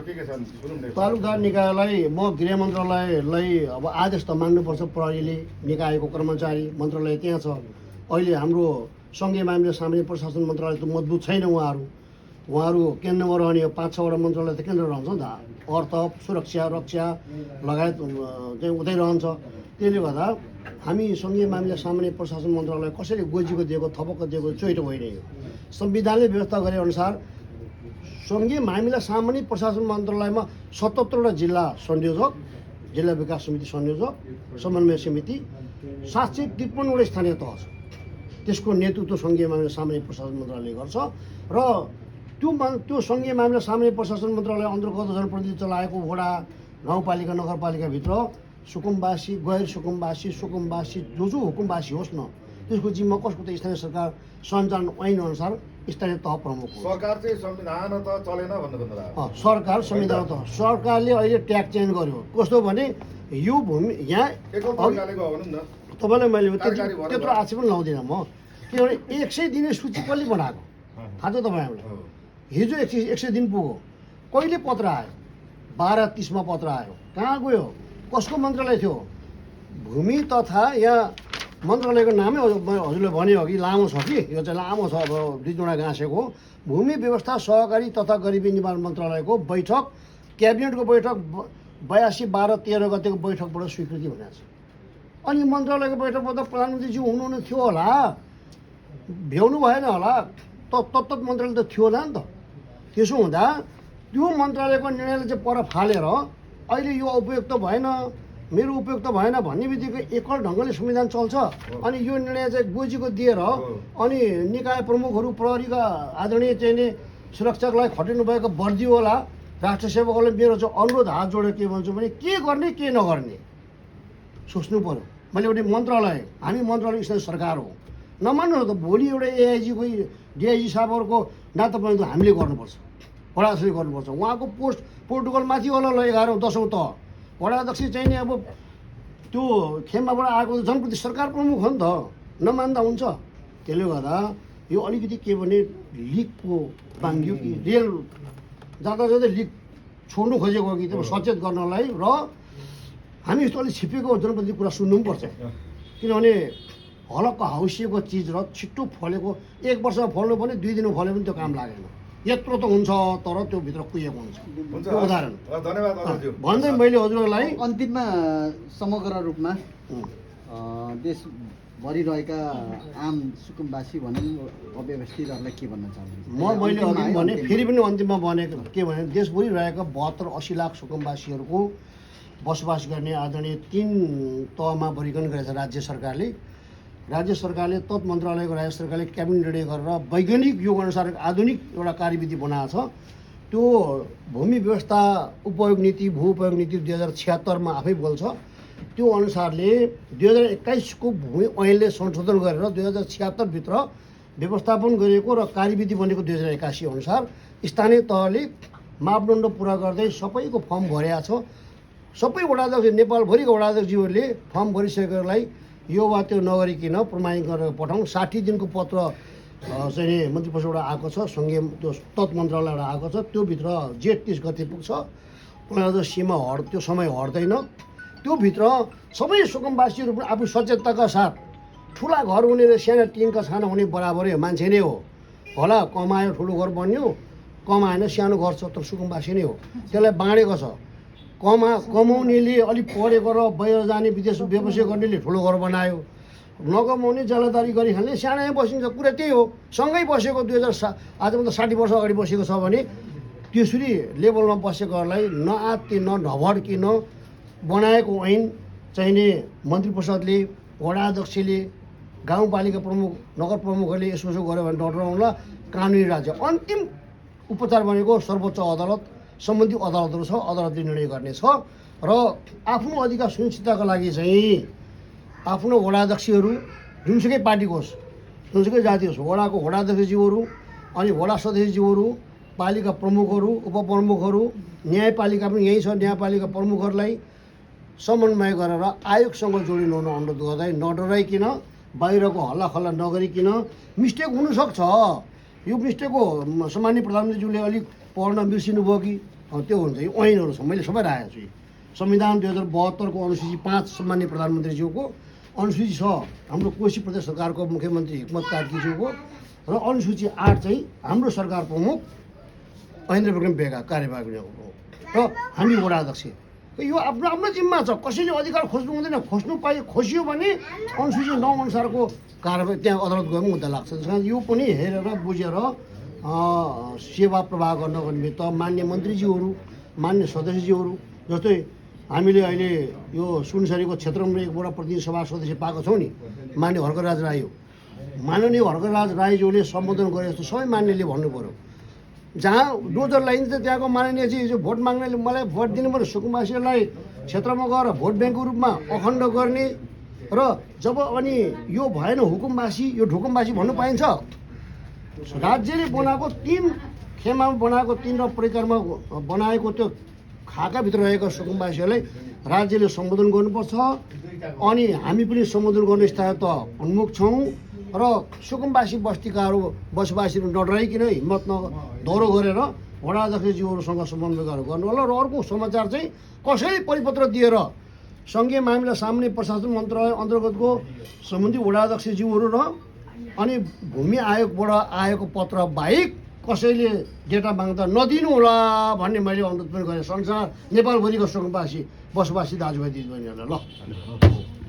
तालुकदार निकायलाई म गृह मन्त्रालयलाई अब आदेश त माग्नुपर्छ। प्रहरीले निकायको कर्मचारी मन्त्रालय त्यहाँ छ। अहिले हाम्रो सङ्घीय मामिला सामान्य प्रशासन मन्त्रालय त मजबुत छैन। उहाँहरू केन्द्रमा रहने 5-6वटा मन्त्रालय त केन्द्र रहन्छ नि त। अर्थ, सुरक्षा, रक्षा लगायत चाहिँ उतै रहन्छ। त्यसले गर्दा हामी सङ्घीय मामिला सामान्य प्रशासन मन्त्रालय कसैले गोजीको दिएको थपक्क दिएको चोइटो होइन। यो संविधानले व्यवस्था गरे अनुसार सङ्घीय मामिला सामान्य प्रशासन मन्त्रालयमा 77वटा जिल्ला संयोजक, जिल्ला विकास समिति संयोजक, समन्वय समिति, 753वटा स्थानीय तह छ। त्यसको नेतृत्व सङ्घीय मामिला सामान्य प्रशासन मन्त्रालयले गर्छ र त्यो सङ्घीय मामिला सामान्य प्रशासन मन्त्रालय अन्तर्गत जनप्रतिनिधि चलाएको वडा, गाउँपालिका, नगरपालिकाभित्र सुकुम्बासी, गैर सुकुम्बासी जो हुकुमबासी होस् न, त्यसको जिम्मा कसको? त स्थानीय सरकार सञ्चालन ऐन अनुसार स्थानीय तह प्रमुख हो। सरकार चाहिँ संविधान त चलेन भन्नु सरकार संविधान त सरकारले अहिले ट्याग चेन्ज गर्यो। कस्तो भने यो भूमि यहाँ तपाईँलाई मैले त्यत्रो आक्षेप पनि लाउँदिनँ म। किनभने 100 दिने सूची कसले बनाएको थाहा छ तपाईँहरूलाई? हिजो 100 दिन पुग्यो। कहिले पत्र आयो? 12:30 मा पत्र आयो। कहाँ गयो? कसको मन्त्रालय थियो? भूमि तथा यहाँ मन्त्रालयको नामै हजुरले भने अघि लामो छ कि यो चाहिँ लामो छ। अब 2 गाँसेको भूमि व्यवस्था सहकारी तथा गरिबी निवारण मन्त्रालयको बैठक, क्याबिनेटको बैठक 82/12-13 गतेको बैठकबाट स्वीकृति भनेको छ। अनि मन्त्रालयको बैठकमा त प्रधानमन्त्रीज्यू हुनुहुने थियो होला, भ्याउनु भएन होला। तत्त मन्त्रालय त थियो होला नि त। त्यसो हुँदा त्यो मन्त्रालयको निर्णयले चाहिँ पर फालेर अहिले यो उपयुक्त भएन, मेरो उपयुक्त भएन भन्ने बित्तिकै एकल ढङ्गले संविधान चल्छ। अनि यो निर्णय चाहिँ गोजीको दिएर अनि निकाय प्रमुखहरू, प्रहरीका आदरणीय चाहिने सुरक्षाको लागि खटिनु भएको बर्दियो होला। राष्ट्र सेवकहरूले मेरो चाहिँ अनुरोध हात जोडेर के भन्छु भने के गर्ने के नगर्ने सोच्नु पर्यो। मैले एउटा मन्त्रालय, हामी मन्त्रालय स्थानीय सरकार हो, नमान्नु त भोलि एउटा एआइजी कोही डिआइजी साहबहरूको नाता पनि त हामीले गर्नुपर्छ, वडाध्यक्षले गर्नुपर्छ। उहाँको पोस्ट प्रोटोकल माथि होला ल 11औँ 10औँ तह वडाध्यक्ष चाहिँ नि अब त्यो खेमाबाट आएको जनप्रति सरकार प्रमुख हो नि त, नमान्दा हुन्छ। त्यसले गर्दा यो अलिकति के भने लिकको बाङ्गियो कि रेल जाँदा जाँदै लिक छोड्नु खोजेको कि त्यो सचेत गर्नलाई। र हामी यस्तो अलिक छिपेको जनप्रति कुरा सुन्नु पनि पर्छ। किनभने हलक्क हौसिएको चिज र छिट्टो फलेको 1 वर्षमा फल्नु भने 2 दिनमा फल्यो पनि त्यो काम लागेन। यत्रो त हुन्छ तर त्यो भित्र कुहिएको हुन्छ। त्यो उदाहरण भन्दै मैले हजुरहरूलाई अन्तिममा समग्र रूपमा देशभरि रहेका आम सुकुम्बासी भनौँ अव्यवस्थितहरूलाई के भन्न चाहन्छु? मैले अघि भने फेरि पनि अन्तिममा भनेको के भने देशभरि रहेका 72-80 लाख सुकुम्बासीहरूको बसोबास गर्ने आदरणीय 3 तहमा वर्गीकरण गरेछ राज्य सरकारले तत् मन्त्रालयको राज्य सरकारले क्याबिनेट रेडी गरेर वैज्ञानिक युग अनुसार आधुनिक एउटा कार्यविधि बनाएको छ। त्यो भूमि व्यवस्था उपयोग नीति, भू उपयोग नीति 2076 आफै बोल्छ। त्यो अनुसारले 2021 को भूमि ऐनले संशोधन गरेर 2076 भित्र व्यवस्थापन गरिएको र कार्यविधि बनेको 2081 अनुसार स्थानीय तहले मापदण्ड पुरा गर्दै सबैको फर्म भरेको छ। सबै वडाध्यक्ष, नेपालभरिको वडाध्यक्षज्यूहरूले फर्म भरिसकेकोलाई यो वा त्यो नगरिकन प्रमाणित गरेर पठाउँ। 60 दिनको पत्र चाहिँ मन्त्री परिषदबाट आएको छ, सङ्घीय त्यो तत् मन्त्रालयबाट आएको छ। त्योभित्र जेठ 30 गते पुग्छ। उनीहरू सीमा त्यो समय हट्दैन। त्योभित्र सबै सुकुम्बासीहरू पनि आफू सचेतताका साथ ठुला घर हुने र साना टिनका छाना हुने बराबरै मान्छे नै हो होला। कमायो ठुलो घर बन्यो, कमाएन सानो घर छ तर सुकुम्बासी नै हो। त्यसलाई बाँडेको छ। कमाउनेले अलिक पढेको र बाहिर जाने विदेश व्यवसाय गर्नेले ठुलो घर बनायो, नकमाउने जलादारी गरी खाने सानै बसिन्छ। कुरा त्यही हो। सँगै बसेको 2007 आजभन्दा 60 वर्ष अगाडि बसेको छ भने त्यसरी लेभलमा बसेकोहरूलाई नआत्ति नढभड्किन बनाएको ऐन चाहिने मन्त्री परिषदले, वडाध्यक्षले, गाउँपालिका प्रमुख, नगर प्रमुखहरूले यसो गर्यो भने डराउनुला। कानुनी राज्य अन्तिम उपचार भनेको सर्वोच्च अदालत, सम्बन्धित अदालतहरू छ, अदालतले निर्णय गर्नेछ। र आफ्नो अधिकार सुनिश्चितताको लागि चाहिँ आफ्नो वडाध्यक्षहरू जुनसुकै पार्टीको होस्, जुनसुकै जाति होस्, वडाको वडाध्यक्षज्यूहरू अनि वडा सदस्यज्यूहरू, पालिका प्रमुखहरू, उपप्रमुखहरू, न्यायपालिका पनि यही छ, न्यायपालिका प्रमुखहरूलाई समन्वय गरेर आयोगसँग जोडिनु अनुरोध गर्दै नडराइकन बाहिरको हल्लाखल्ला नगरिकन। मिस्टेक हुनसक्छ। यो मिस्टेक हो। सामान्य प्रधानमन्त्रीज्यूले अलिक पढ्न बिर्सिनु भयो कि त्यो हुन्छ यो ऐनहरू छ मैले सबै राखेको छु संविधान 2072 को अनुसूची 5 सम्मान्य प्रधानमन्त्रीज्यूको अनुसूची 6 हाम्रो कोशी प्रदेश सरकारको मुख्यमन्त्री हिक्मत कार्कीज्यूको र अनुसूची 8 चाहिँ हाम्रो सरकार प्रमुख महेन्द्र विक्रम बेगा कार्यवाहक र हामी वडा अध्यक्ष यो आफ्नो आफ्नो जिम्मा छ कसैले अधिकार खोज्नु हुँदैन खोज्नु पाए खोसियो भने अनुसूची 9 अनुसारको कारबाही त्यहाँ अदालत गएको मुद्दा लाग्छ त्यस कारण यो पनि हेरेर बुझेर सेवा प्रवाह गर्नको निमित्त मान्य मन्त्रीज्यूहरू मान्य सदस्यज्यूहरू जस्तै हामीले अहिले यो सुनसरीको क्षेत्र नम्बर 1 वडा प्रतिनिधि सभा सदस्य पाएको छौँ नि मान्य हर्कराज राई हो माननीय हर्कराज राईज्यूले सम्बोधन गरे जस्तो सबै मान्यले भन्नु पर्यो जहाँ डोजर लगाइन्छ त्यहाँको माननीयजी जो भोट माग्नेले मलाई भोट दिनु पर्यो सुकुम्बासीलाई क्षेत्रमा गएर भोट ब्याङ्कको रूपमा अखण्ड गर्ने र जब अनि यो भएन हुकुमवासी यो ढुकुमवासी भन्नु पाइन्छ राज्यले बनाएको 3 खेमामा बनाएको 3 र परिकारमा बनाएको त्यो खाकाभित्र रहेको सुकुम्बासीहरूलाई राज्यले सम्बोधन गर्नुपर्छ अनि हामी पनि सम्बोधन गर्ने स्थिति उन्मुख छौँ र सुकुम्बासी बस्तीकाहरू बसोबासीहरू नडराइकन हिम्मत दोहोरो गरेर वडा अध्यक्षज्यूहरूसँग समन्वय गरेर गर्नु होला र अर्को समाचार चाहिँ कसैले परिपत्र दिएर सङ्घीय मामिला सामान्य प्रशासन मन्त्रालय अन्तर्गतको सम्बन्धित वडा अध्यक्षज्यूहरू र अनि भूमि आयोगबाट आएको पत्र बाहेक कसैले डेटा माग्दा नदिनु होला भन्ने मैले अनुरोध पनि गरेँ संसार नेपालभरिको सुकुम्बासी बसोबासी दाजुभाइ दिदीबहिनीहरूलाई ल